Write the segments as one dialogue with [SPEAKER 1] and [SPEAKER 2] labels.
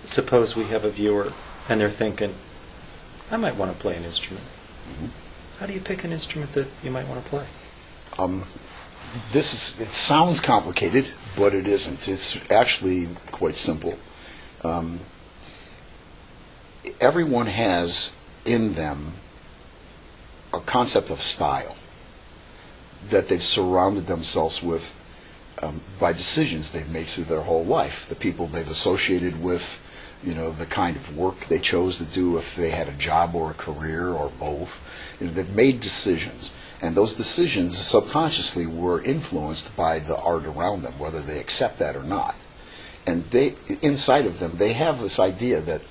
[SPEAKER 1] Suppose we have a viewer and they're thinking, I might want to play an instrument. How do you pick an instrument that you might want to play?
[SPEAKER 2] It sounds complicated, but it isn't. It's actually quite simple. Everyone has in them a concept of style that they've surrounded themselves with by decisions they've made through their whole life. The people they've associated with, the kind of work they chose to do, if they had a job or a career or both. They've made decisions, and those decisions subconsciously were influenced by the art around them, whether they accept that or not. And inside of them, they have this idea that,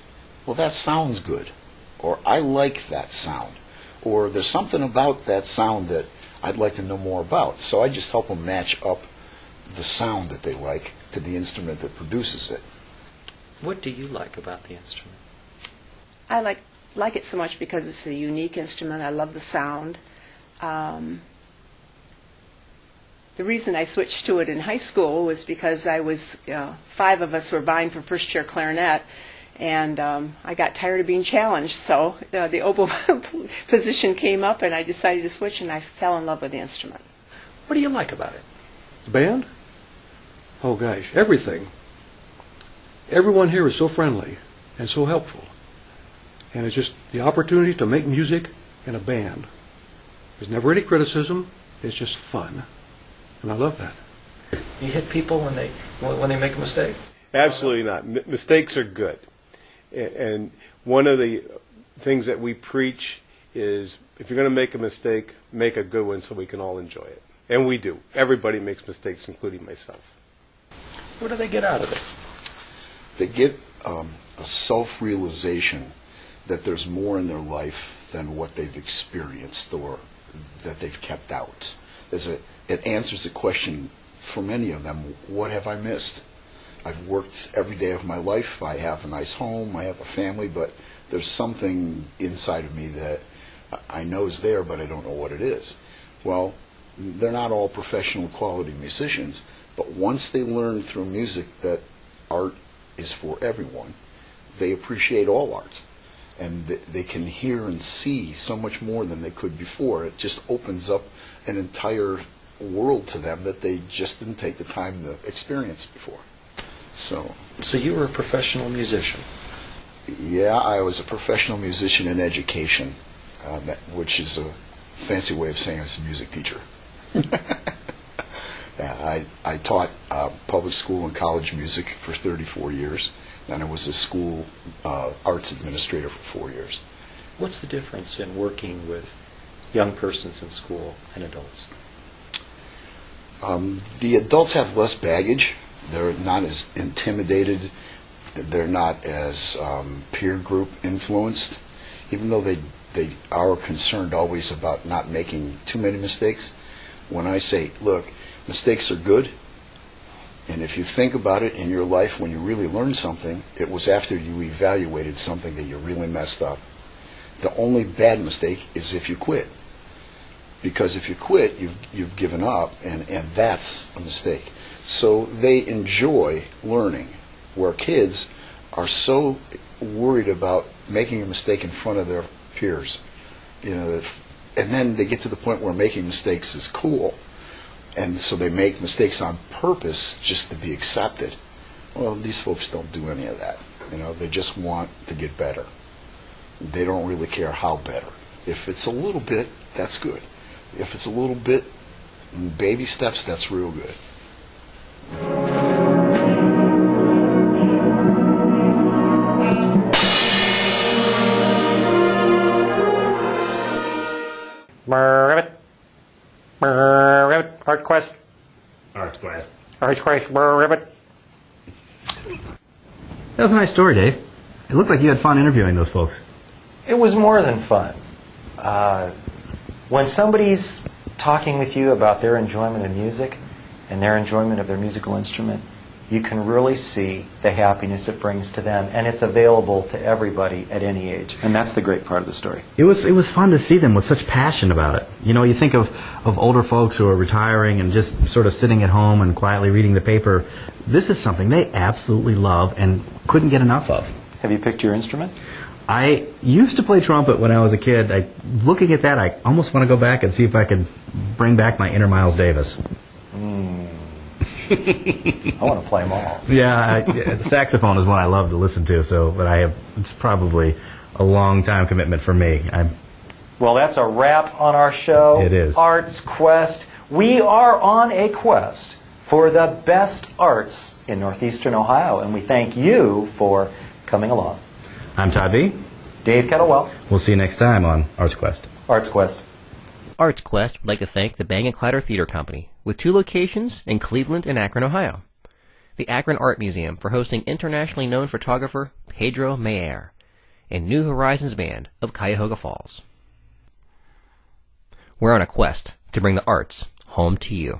[SPEAKER 2] well, that sounds good, or I like that sound, or there's something about that sound that I'd like to know more about. So I just help them match up the sound that they like to the instrument that produces it.
[SPEAKER 1] What do you like about the instrument?
[SPEAKER 3] I like it so much because it's a unique instrument. I love the sound. The reason I switched to it in high school was because I was, 5 of us were vying for first chair clarinet, and I got tired of being challenged. So the oboe position came up, and I decided to switch, and I fell in love with the instrument.
[SPEAKER 1] What do you like about it?
[SPEAKER 4] The band? Oh gosh, everything. Everyone here is so friendly and so helpful. And it's just the opportunity to make music in a band. There's never any criticism. It's just fun. And I love that.
[SPEAKER 1] You hit people when they make a mistake?
[SPEAKER 5] Absolutely not. Mistakes are good. And one of the things that we preach is, if you're going to make a mistake, make a good one so we can all enjoy it. And we do. Everybody makes mistakes, including myself.
[SPEAKER 1] What do they get out of it?
[SPEAKER 2] They get a self-realization that there's more in their life than what they've experienced or that they've kept out. It answers the question for many of them, what have I missed? I've worked every day of my life. I have a nice home. I have a family, but there's something inside of me that I know is there, but I don't know what it is. Well, they're not all professional quality musicians, but once they learn through music that art is for everyone, they appreciate all art. And they can hear and see so much more than they could before. It just opens up an entire world to them that they just didn't take the time to experience before. So
[SPEAKER 1] you were a professional musician?
[SPEAKER 2] Yeah, I was a professional musician in education, which is a fancy way of saying I was a music teacher. I taught public school and college music for 34 years, and I was a school arts administrator for 4 years.
[SPEAKER 1] What's the difference in working with young persons in school and adults?
[SPEAKER 2] The adults have less baggage. They're not as intimidated. They're not as peer group influenced, even though they are concerned always about not making too many mistakes. When I say, look, mistakes are good, and if you think about it in your life, when you really learned something, it was after you evaluated something that you really messed up. The only bad mistake is if you quit. Because if you quit, you've given up, and that's a mistake. So they enjoy learning, where kids are so worried about making a mistake in front of their peers. And then they get to the point where making mistakes is cool. And so they make mistakes on purpose just to be accepted. Well, these folks don't do any of that. They just want to get better. They don't really care how better. If it's a little bit, that's good. If it's a little bit, baby steps, that's real good.
[SPEAKER 6] Art quest. That was a nice story, Dave. It looked like you had fun interviewing those folks.
[SPEAKER 1] It was more than fun. When somebody's talking with you about their enjoyment of music and their enjoyment of their musical instrument, you can really see the happiness it brings to them, and it's available to everybody at any age. And that's the great part of the story.
[SPEAKER 6] It was fun to see them with such passion about it. You know, you think of older folks who are retiring and just sort of sitting at home and quietly reading the paper. This is something they absolutely love and couldn't get enough of.
[SPEAKER 1] Have you picked your instrument?
[SPEAKER 6] I used to play trumpet when I was a kid. Looking at that, I almost want to go back and see if I can bring back my inner Miles Davis.
[SPEAKER 1] I want to play them all.
[SPEAKER 6] Yeah, the saxophone is one I love to listen to. It's probably a long time commitment for me.
[SPEAKER 1] Well, that's a wrap on our show.
[SPEAKER 6] It is.
[SPEAKER 1] Arts Quest. We are on a quest for the best arts in Northeastern Ohio, and we thank you for coming along.
[SPEAKER 6] I'm Todd B.
[SPEAKER 1] Dave Kettlewell.
[SPEAKER 6] We'll see you next time on Arts Quest.
[SPEAKER 1] Arts Quest.
[SPEAKER 7] Arts Quest would like to thank the Bang & Clatter Theater Company, with 2 locations in Cleveland and Akron, Ohio. The Akron Art Museum for hosting internationally known photographer Pedro Mayer, and New Horizons Band of Cuyahoga Falls. We're on a quest to bring the arts home to you.